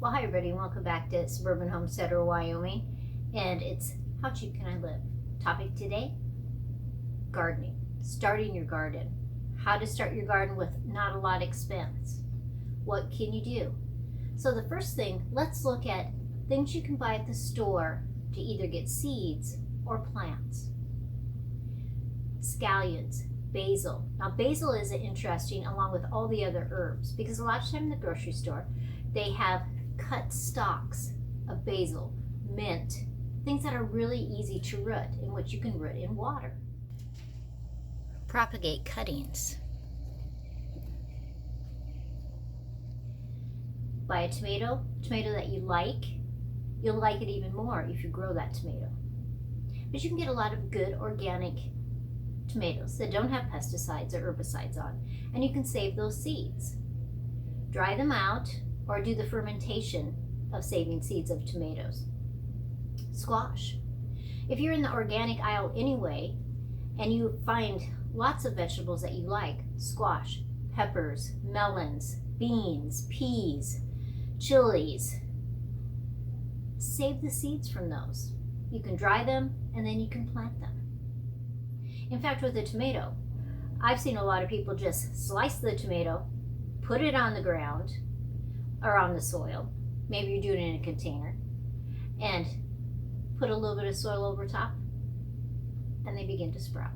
Well, hi everybody, and welcome back to Suburban Homesteader Wyoming, and it's How Cheap Can I Live? Topic today, gardening, starting your garden. How to start your garden with not a lot of expense. What can you do? So the first thing, let's look at things you can buy at the store to either get seeds or plants. Scallions, basil. Now basil is interesting along with all the other herbs because a lot of time in the grocery store they have cut stalks of basil, mint, things that are really easy to root, in which you can root in water. Propagate cuttings. Buy a tomato that you like. You'll like it even more if you grow that tomato. But you can get a lot of good organic tomatoes that don't have pesticides or herbicides on, and you can save those seeds. Dry them out or do the fermentation of saving seeds of tomatoes. Squash. If you're in the organic aisle anyway and you find lots of vegetables that you like, squash, peppers, melons, beans, peas, chilies, save the seeds from those. You can dry them and then you can plant them. In fact, with a tomato, I've seen a lot of people just slice the tomato, put it on the ground or on the soil, maybe you're doing it in a container, and put a little bit of soil over top, and they begin to sprout.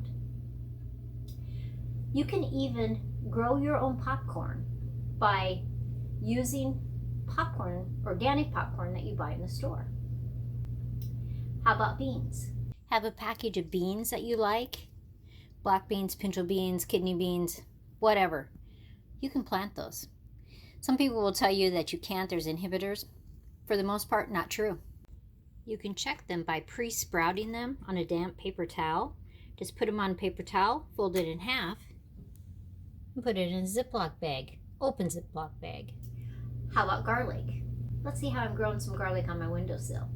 You can even grow your own popcorn by using popcorn, organic popcorn that you buy in the store. How about beans? Have a package of beans that you like, black beans, pinto beans, kidney beans, whatever. You can plant those. Some people will tell you that you can't, there's inhibitors. For the most part, not true. You can check them by pre-sprouting them on a damp paper towel. Just put them on a paper towel, fold it in half, and put it in a Ziploc bag, open Ziploc bag. How about garlic? Let's see how I'm growing some garlic on my windowsill.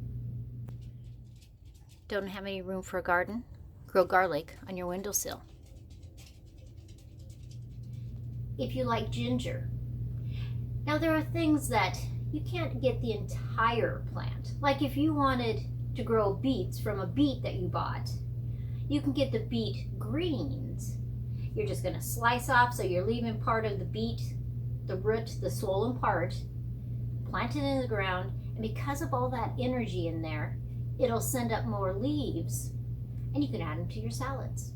Don't have any room for a garden? Grow garlic on your windowsill. If you like ginger. Now there are things that you can't get the entire plant. Like if you wanted to grow beets from a beet that you bought, you can get the beet greens. You're just going to slice off, so you're leaving part of the beet, the root, the swollen part, plant it in the ground, and because of all that energy in there, it'll send up more leaves, and you can add them to your salads.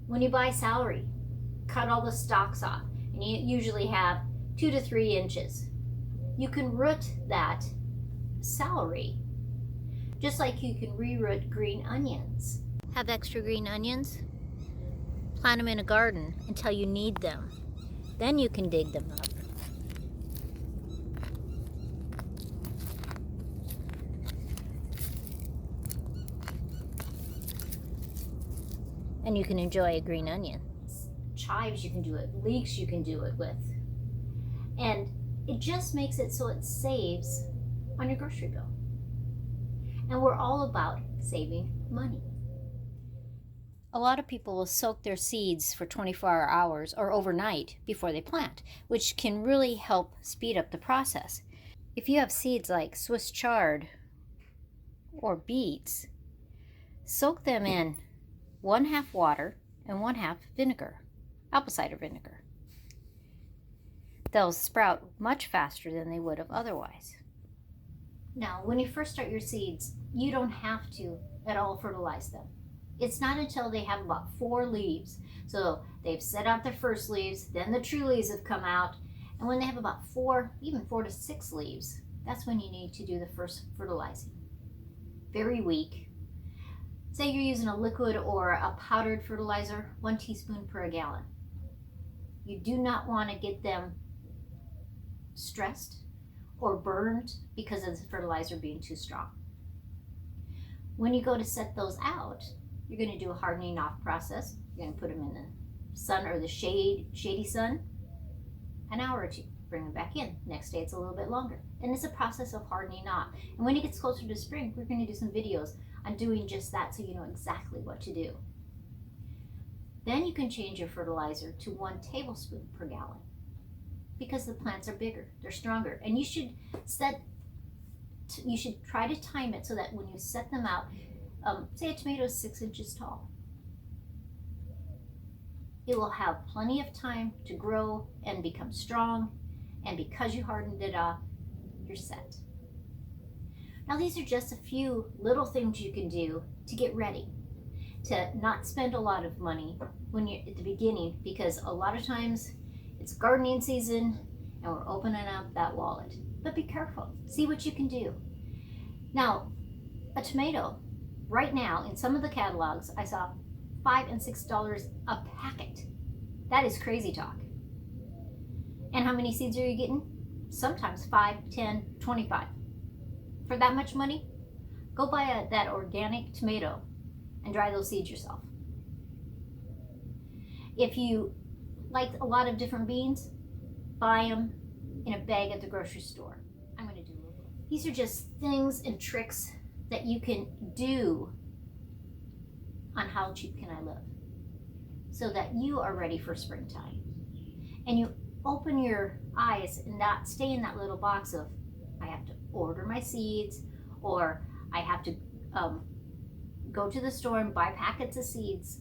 When you buy celery, cut all the stalks off, and you usually have 2 to 3 inches. You can root that celery, just like you can re-root green onions. Have extra green onions? Plant them in a garden until you need them. Then you can dig them up. And you can enjoy a green onion. Chives you can do it, leeks you can do it with. And it just makes it so it saves on your grocery bill. And we're all about saving money. A lot of people will soak their seeds for 24 hours or overnight before they plant, which can really help speed up the process. If you have seeds like Swiss chard or beets, soak them in 1/2 water and 1/2 vinegar, apple cider vinegar. They'll sprout much faster than they would have otherwise. Now, when you first start your seeds, you don't have to at all fertilize them. It's not until they have about 4 leaves. So they've set out their first leaves, then the true leaves have come out, and when they have about 4, even 4 to 6 leaves, that's when you need to do the first fertilizing. Very weak. Say you're using a liquid or a powdered fertilizer, 1 teaspoon per gallon. You do not want to get them stressed or burned because of the fertilizer being too strong. When you go to set those out, you're going to do a hardening off process. You're going to put them in the sun or the shady sun, an hour or 2. Bring them back in. Next day it's a little bit longer. And it's a process of hardening off. And when it gets closer to spring, we're going to do some videos on doing just that so you know exactly what to do. Then you can change your fertilizer to 1 tablespoon per gallon. because the plants are bigger, they're stronger, and you should try to time it so that when you set them out, say a tomato is 6 inches tall, it will have plenty of time to grow and become strong, and because you hardened it off, you're set. Now these are just a few little things you can do to get ready, to not spend a lot of money when you're at the beginning, because a lot of times it's gardening season and we're opening up that wallet. But be careful, see what you can do. Now, a tomato, right now in some of the catalogs, I saw $5 and $6 a packet. That is crazy talk. And how many seeds are you getting? Sometimes 5, 10, 25. For that much money, go buy that organic tomato and dry those seeds yourself. If you like a lot of different beans, buy them in a bag at the grocery store. I'm going to do a little. These are just things and tricks that you can do on how cheap can I live, so that you are ready for springtime. And you open your eyes and not stay in that little box of, I have to order my seeds, or I have to go to the store and buy packets of seeds,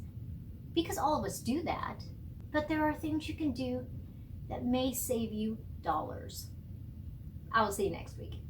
because all of us do that. But there are things you can do that may save you dollars. I will see you next week.